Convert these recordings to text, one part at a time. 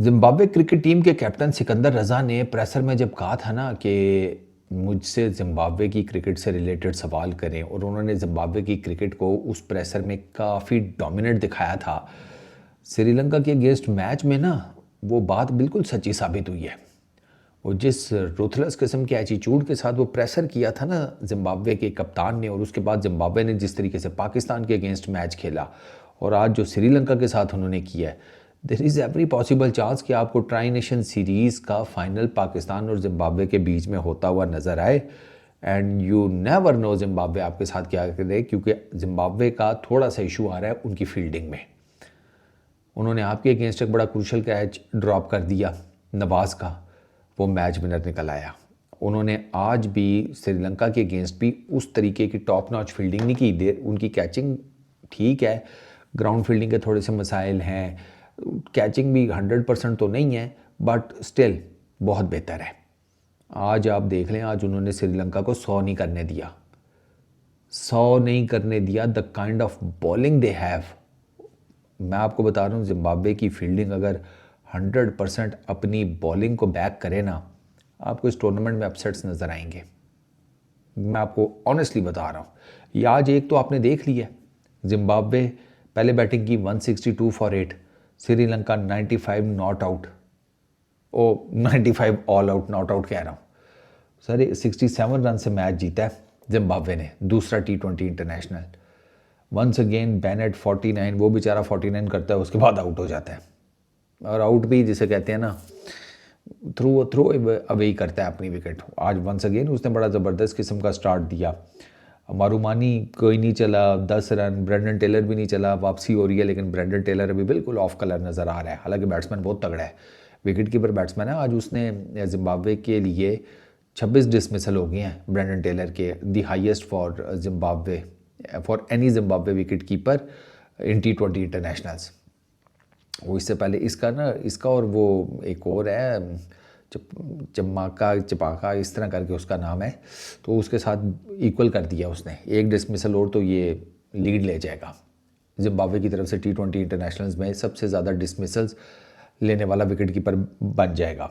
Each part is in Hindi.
जिम्बाब्वे क्रिकेट टीम के कैप्टन सिकंदर रज़ा ने प्रेसर में जब कहा था ना कि मुझसे जिम्बाब्वे की क्रिकेट से रिलेटेड सवाल करें, और उन्होंने जिम्बाब्वे की क्रिकेट को उस प्रेसर में काफ़ी डोमिनेट दिखाया था श्रीलंका के अगेंस्ट मैच में ना, वो बात बिल्कुल सच्ची साबित हुई है। वो जिस रूथलेस किस्म के एटीट्यूड के साथ वो प्रेशर किया था ना जिम्बाब्वे के कप्तान ने, और उसके बाद जिम्बाब्वे ने जिस तरीके से पाकिस्तान के अगेंस्ट मैच खेला, और आज जो श्रीलंका के साथ उन्होंने किया है, there is every possible chance कि आपको ट्राई नेशन सीरीज़ का फाइनल पाकिस्तान और जिम्बाब्वे के बीच में होता हुआ नज़र आए। And you never know Zimbabwe आपके साथ क्या करे, क्योंकि जिम्बाब्वे का थोड़ा सा इशू आ रहा है उनकी फील्डिंग में। उन्होंने आपके अगेंस्ट एक बड़ा क्रूशल कैच ड्रॉप कर दिया नवाज़ का, वो मैच विनर निकल आया। उन्होंने आज भी श्रीलंका के अगेंस्ट भी उस तरीके की टॉप नॉच फील्डिंग नहीं की। देर उनकी कैचिंग ठीक है, ग्राउंड फील्डिंग के थोड़े से मसाइल हैं, कैचिंग भी 100% तो नहीं है, बट स्टिल बहुत बेहतर है। आज आप देख लें, आज उन्होंने श्रीलंका को 100 नहीं करने दिया, 100 नहीं करने दिया। The kind of bowling they have, मैं आपको बता रहा हूँ, जिम्बाब्वे की फील्डिंग अगर 100% अपनी बॉलिंग को बैक करे ना, आपको इस टूर्नामेंट में अपसेट्स नज़र आएंगे। मैं आपको ऑनेस्टली बता रहा हूँ। ये आज एक तो आपने देख लिया, जिम्बाब्वे पहले बैटिंग की 162 फॉर 8, श्रीलंका 95 नॉट आउट, ओ 95 ऑल आउट, नॉट आउट कह रहा हूँ सर। 67 रन से मैच जीता है जिम्बाब्वे ने, दूसरा T20 international. Once again Bennett 49, वो बेचारा 49 करता है, उसके बाद आउट हो जाता है। और आउट भी जिसे कहते हैं ना, थ्रो अवे ही करता है अपनी विकेट। आज वंस अगेन उसने बड़ा ज़बरदस्त किस्म का स्टार्ट दिया। मारूमानी कोई नहीं चला, 10 रन। ब्रेंडन टेलर भी नहीं चला, वापसी हो रही है, लेकिन ब्रेंडन टेलर अभी बिल्कुल ऑफ कलर नज़र आ रहा है। हालांकि बैट्समैन बहुत तगड़ा है, विकेट कीपर बैट्समैन है। आज उसने जिम्बाब्वे के लिए 26 डिसमिसल हो गए हैं ब्रेंडन टेलर के, the highest for Zimbabwe, for any Zimbabwe wicket keeper in T20 internationals. वो इससे पहले इसका ना, इसका और वो एक और है चम्माका चपाका, इस तरह करके उसका नाम है, तो उसके साथ इक्वल कर दिया उसने। एक डिसमिसल और तो ये लीड ले जाएगा। जिम्बाब्वे की तरफ से T20 इंटरनेशनल्स में सबसे ज़्यादा डिसमिसल्स लेने वाला विकेट कीपर बन जाएगा।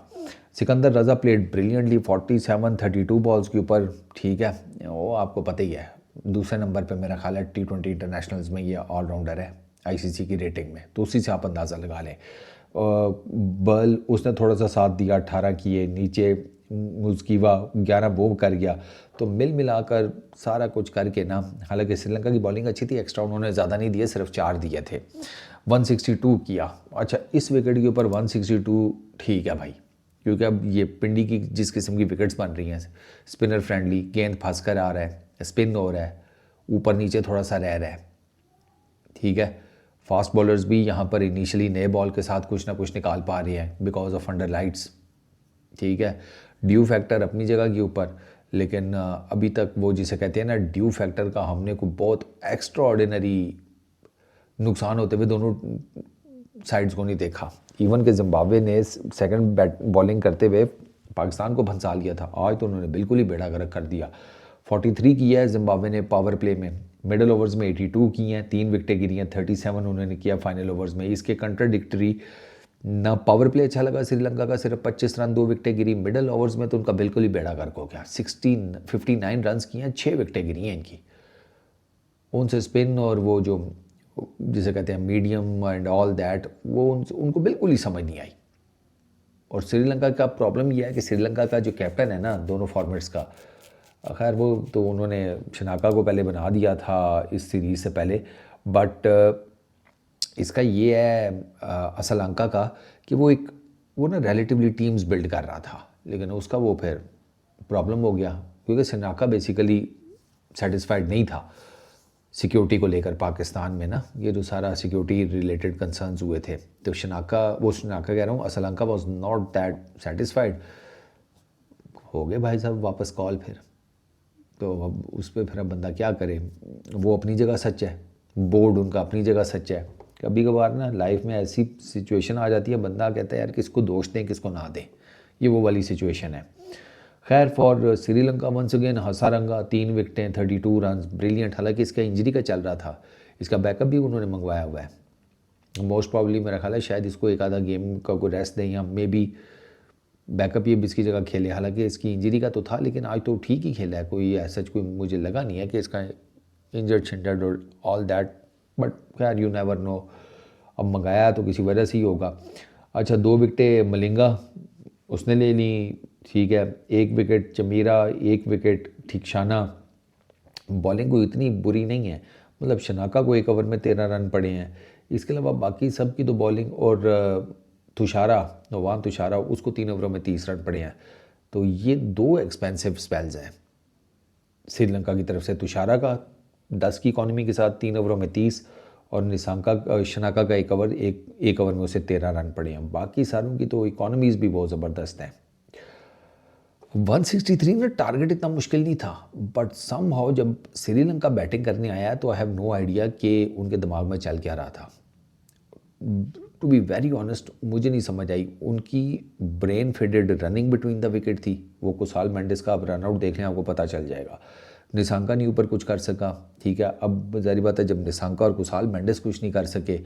सिकंदर रज़ा प्लेड ब्रिलियंटली 47-32 बॉल्स के ऊपर, ठीक है, वो आपको पता ही है। दूसरे नंबर पे मेरा ख्याल है T20 इंटरनेशनल्स में ये ऑलराउंडर है ICC की रेटिंग में, तो उसी से आप अंदाज़ा लगा लें। बल उसने थोड़ा सा साथ दिया, 18 किए, नीचे मुस्कीवा 11 वो कर गया, तो मिल मिलाकर सारा कुछ करके ना, हालांकि श्रीलंका की बॉलिंग अच्छी थी, एक्स्ट्रा उन्होंने ज़्यादा नहीं दिए, सिर्फ 4 दिए थे, 162 किया। अच्छा, इस विकेट के ऊपर 162 ठीक है भाई, क्योंकि अब ये पिंडी की जिस किस्म की विकेट्स बन रही हैं, स्पिनर फ्रेंडली, गेंद फंस कर आ रहा है, स्पिन हो रहा है, ऊपर नीचे थोड़ा सा रह रहा है, ठीक है। फास्ट बॉलर्स भी यहाँ पर इनिशियली नए बॉल के साथ कुछ ना कुछ निकाल पा रहे हैं बिकॉज ऑफ अंडर लाइट्स, ठीक है। ड्यू फैक्टर अपनी जगह के ऊपर, लेकिन अभी तक वो जिसे कहते हैं ना, ड्यू फैक्टर का हमने को बहुत एक्स्ट्रा ऑर्डिनरी नुकसान होते हुए दोनों साइड्स को नहीं देखा। इवन के जिम्बाब्वे ने सेकंड बैट बॉलिंग करते हुए पाकिस्तान को भंसा लिया था, आज तो उन्होंने बिल्कुल ही बेड़ा गर्क कर दिया। 43 किया है जिम्बाब्वे ने पावर प्ले में, मिडल ओवर्स में 82 की हैं, 3 विकेटें गिरी हैं, 37 उन्होंने किया फाइनल ओवर्स में। इसके कंट्राडिक्टरी ना, पावर प्ले अच्छा लगा श्रीलंका का, सिर्फ 25 रन 2 विकेटें गिरी। मिडल ओवर्स में तो उनका बिल्कुल ही बेड़ा गर्क हो गया, 59 रन किए हैं, 6 विकेटें गिरी हैं इनकी। उनसे स्पिन और वो जो जिसे कहते हैं मीडियम एंड ऑल दैट, वो उनको बिल्कुल ही समझ नहीं आई। और श्रीलंका का प्रॉब्लम यह है कि श्रीलंका का जो कैप्टन है ना दोनों फॉर्मेट्स का, खैर वो तो उन्होंने शनाका को पहले बना दिया था इस सीरीज़ से पहले, बट इसका ये है असलंका का कि वो ना रिलेटिवली टीम्स बिल्ड कर रहा था, लेकिन उसका वो फिर प्रॉब्लम हो गया, क्योंकि शनाका बेसिकली सेटिस्फाइड नहीं था सिक्योरिटी को लेकर। पाकिस्तान में ना ये जो सारा सिक्योरिटी रिलेटेड कंसर्न्स हुए थे, तो शनाका कह रहा हूँ, Asalanka was not that satisfied. हो गए भाई साहब वापस कॉल फिर, तो अब उस पर फिर अब बंदा क्या करे। वो अपनी जगह सच है, बोर्ड उनका अपनी जगह सच है। कभी कभार ना लाइफ में ऐसी सिचुएशन आ जाती है, बंदा कहता है यार किसको दोष दें किसको ना दें, ये वो वाली सिचुएशन है। खैर for Sri Lanka once again Hasaranga 3 विकेटें 32 रन, ब्रिलियंट। हालांकि इसका इंजरी का चल रहा था, इसका बैकअप भी उन्होंने मंगवाया हुआ है, मोस्ट प्रॉब्ली मेरा ख्याल है शायद इसको एक आधा गेम का कोई रेस्ट दें या मे बी बैकअप ये इसकी जगह खेले। हालांकि इसकी इंजरी का तो था, लेकिन आज तो ठीक ही खेला है, कोई ऐसा कोई मुझे लगा नहीं है कि इसका इंजर्ड शिंजर्ड और ऑल दैट, बट खैर यू नेवर नो। अब मंगाया तो किसी वजह से ही होगा। अच्छा, 2 विकेटें मलिंगा उसने ले ली, ठीक है। 1 विकेट चमीरा, 1 विकेट थिकशाना। बॉलिंग कोई इतनी बुरी नहीं है, मतलब शनाका को 1 ओवर में 13 रन पड़े हैं। इसके अलावा बाकी सब की तो बॉलिंग, और तुषारा, नोवान तुषारा, उसको 3 ओवरों में 30 रन पड़े हैं। तो ये 2 एक्सपेंसिव स्पेल्स हैं श्रीलंका की तरफ से। तुषारा का 10 की इकॉनमी के साथ 3 ओवरों में 30, और शनाका का 1 ओवर में उसे 13 रन पड़े हैं। बाकी सारों की तो इकॉनमीज़ भी बहुत ज़बरदस्त हैं। 163 में टारगेट इतना मुश्किल नहीं था, बट समहाउ जब श्रीलंका बैटिंग करने आया तो आई हैव नो आइडिया कि उनके दिमाग में चल क्या रहा था। टू बी वेरी ऑनेस्ट, मुझे नहीं समझ आई। उनकी brain faded running between the wicket थी। वो कुसाल मेंडिस का आप रन आउट देख लें, आपको पता चल जाएगा। निसांका नहीं ऊपर कुछ कर सका, ठीक है। अब जारी बात है, जब निसांका और कुसाल मेंडिस कुछ नहीं कर सके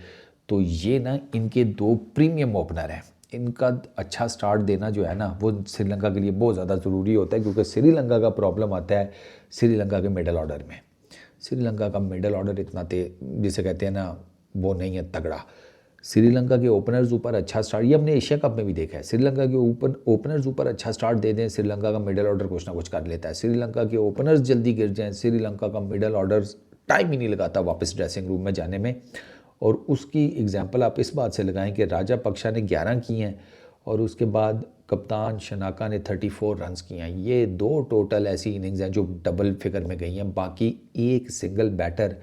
तो ये ना इनके 2 प्रीमियम ओपनर हैं, इनका अच्छा स्टार्ट देना जो है ना वो श्रीलंका के लिए बहुत ज़्यादा ज़रूरी होता है, क्योंकि श्रीलंका का प्रॉब्लम आता है श्रीलंका के मिडल ऑर्डर में। श्रीलंका का मिडल ऑर्डर इतना जिसे कहते हैं ना वो नहीं है तगड़ा। श्रीलंका के ओपनर्स ऊपर अच्छा स्टार्ट, ये हमने एशिया कप में भी देखा है, श्रीलंका के ओपनर्स ऊपर अच्छा स्टार्ट दे दें, श्रीलंका का मिडल ऑर्डर कुछ ना कुछ कर लेता है। श्रीलंका के ओपनर्स जल्दी गिर जाएं, श्रीलंका का मिडल ऑर्डर टाइम ही नहीं लगाता वापस ड्रेसिंग रूम में जाने में। और उसकी एग्जांपल आप इस बात से लगाएं कि राजा पक्षा ने 11 किए हैं और उसके बाद कप्तान शनाका ने 34 रन्स किए हैं। ये 2 टोटल ऐसी इनिंग्स हैं जो डबल फिगर में गई हैं। बाकी एक single batter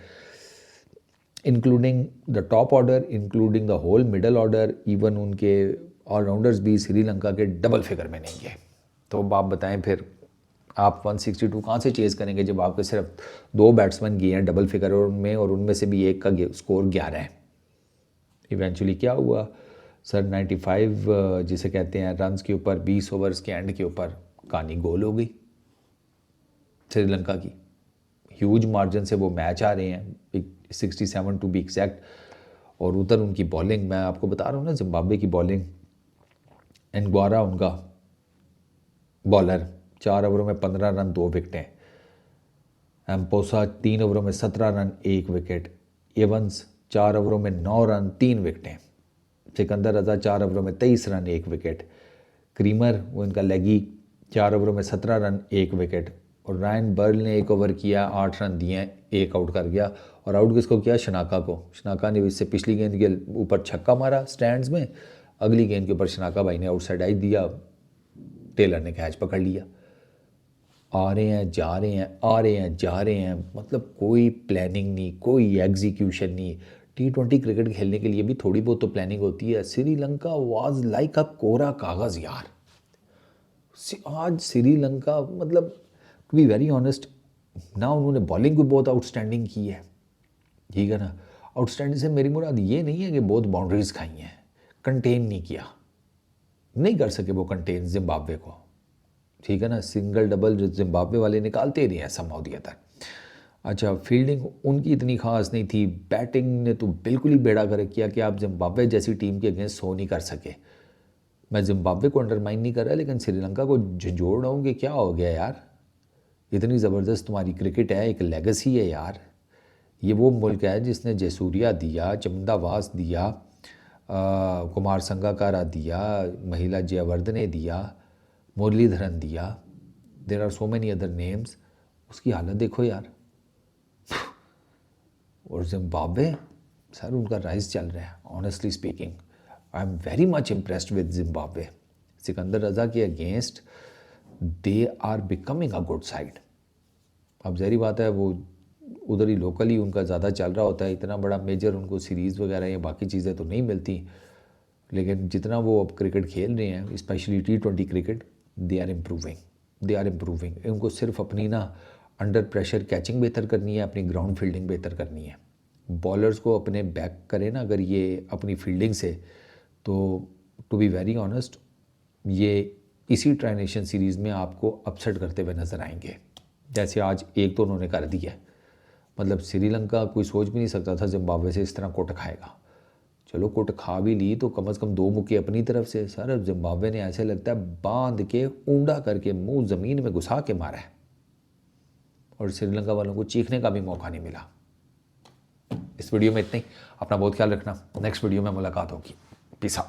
including the top order, including the whole middle order, even उनके ऑलराउंडर्स भी श्रीलंका के डबल फिगर में नहीं गए। तो अब आप बताएं फिर आप 162 कहाँ से चेज़ करेंगे जब आपके सिर्फ 2 बैट्समैन गए हैं डबल फिगर में, और उनमें से भी एक का स्कोर 11 है। इवेंचुअली क्या हुआ सर, 95 जिसे कहते हैं रन्स के ऊपर 20 ओवर्स के एंड के ऊपर कहानी गोल हो गई श्रीलंका की। ह्यूज मार्जिन से वो मैच आ रहे हैं, 67 टू बी एग्जैक्ट। और उधर उनकी बॉलिंग, मैं आपको बता रहा हूँ ना, जिम्बाब्वे की बॉलिंग, एनग्वारा उनका बॉलर 4 ओवरों में 15 रन 2 विकेटें, एम्पोसा 3 ओवरों में 17 रन 1 विकेट, एवंस 4 ओवरों में 9 रन 3 विकेटें, सिकंदर रजा 4 ओवरों में 23 रन 1 विकेट, क्रीमर वो इनका लेगी 4 ओवरों में 17 रन 1 विकेट, और रायन बर्ल ने 1 ओवर किया 8 रन दिए, 1 आउट कर गया। और आउट किसको किया? शनाका को। शनाका ने इससे पिछली गेंद के ऊपर छक्का मारा स्टैंड्स में, अगली गेंद के ऊपर शनाका भाई ने आउटसाइड आई दिया, टेलर ने कैच पकड़ लिया। आ रहे हैं जा रहे हैं, आ रहे हैं जा रहे हैं, मतलब कोई प्लानिंग नहीं, कोई एग्जीक्यूशन नहीं। T20 क्रिकेट खेलने के लिए भी थोड़ी बहुत तो प्लानिंग होती है। श्रीलंका वाज लाइक अ कोरा कागज़ यार। आज श्रीलंका, मतलब टू बी वेरी ऑनेस्ट ना, उन्होंने बॉलिंग को बहुत आउटस्टैंडिंग की है, ठीक है ना। आउटस्टैंडिंग से मेरी मुराद ये नहीं है कि बहुत बाउंड्रीज खाई हैं, कंटेन नहीं किया, नहीं कर सके वो कंटेन जिम्बाब्वे को, ठीक है ना। सिंगल डबल जो जिम्बाब्वे वाले निकालते रहे हैं समहाउ द अदर। अच्छा, फील्डिंग उनकी इतनी खास नहीं थी, बैटिंग ने तो बिल्कुल ही बेड़ा गर्क किया कि आप जिम्बाब्वे जैसी टीम के अगेंस्ट सो नहीं कर सके। मैं जिम्बाब्वे को अंडरमाइन नहीं कर रहा, लेकिन श्रीलंका को झंझोड़ रहा हूँ कि क्या हो गया यार, इतनी ज़बरदस्त तुम्हारी क्रिकेट है, एक लेगेसी है यार। ये वो मुल्क है जिसने जयसूर्या दिया, चमुंडावास दिया, कुमार संगाकारा दिया, महिला जयवर्धने दिया, मुरलीधरन दिया, there are so many other names. उसकी हालत देखो यार। और जिम्बाब्वे सर, उनका राइज चल रहा है। Honestly speaking, I am very much impressed with Zimbabwe. Sikandar Raza के against they are becoming a good side. अब ज़ाहिर बात है वो उधर ही लोकली उनका ज़्यादा चल रहा होता है, इतना बड़ा मेजर उनको सीरीज़ वगैरह या बाकी चीज़ें तो नहीं मिलती, लेकिन जितना वो अब क्रिकेट खेल रहे हैं, specially T20 cricket, they are improving. उनको सिर्फ अपनी ना अंडर प्रेशर कैचिंग बेहतर करनी है, अपनी ग्राउंड फील्डिंग बेहतर करनी है। बॉलर्स को अपने बैक करें ना अगर ये अपनी फील्डिंग से, तो टू बी वेरी ऑनेस्ट ये इसी ट्राई नेशन सीरीज़ में आपको अपसेट करते हुए नज़र आएंगे, जैसे आज एक तो उन्होंने कर दिया। मतलब श्रीलंका कोई सोच भी नहीं सकता था जिम्बाब्वे से इस तरह कोट खाएगा। चलो कुट खा भी ली तो कम से कम 2 मुक्के अपनी तरफ से। सर जिम्बाब्वे ने ऐसे लगता है बांध के ऊंडा करके मुंह ज़मीन में घुसा के मारा है, और श्रीलंका वालों को चीखने का भी मौका नहीं मिला। इस वीडियो में इतना ही। अपना बहुत ख्याल रखना, नेक्स्ट वीडियो में मुलाकात होगी। Peace out.